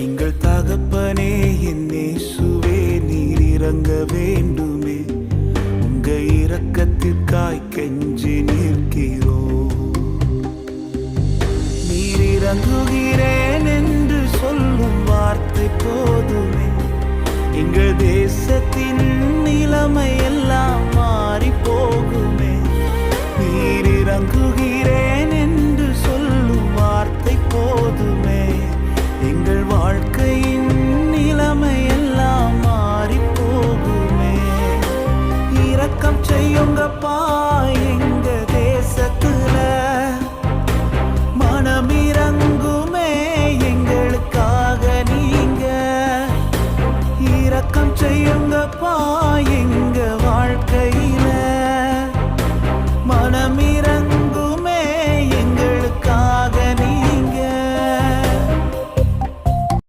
எங்கள் தகப்பனே என் இயேசுவே, நீர் இறங்க வேண்டுமே. உங்க இரக்கத்திற்காய் கெஞ்சி நிற்கிறோ. நீர் இறங்குகிறேன் என்று சொல்லும் வார்த்தை போதுமே. எங்கள் தேசத்தின் நிலைமை எல்லாம் மாறி போகுமே. நீர் இறங்குகிறேன் என்று சொல்லும் வார்த்தை போதுமே. எங்கள் வாழ்க்கையின் நிலைமை எல்லாம் மாறி போகுமே. இரக்கம் செய்யுங்கப்பா,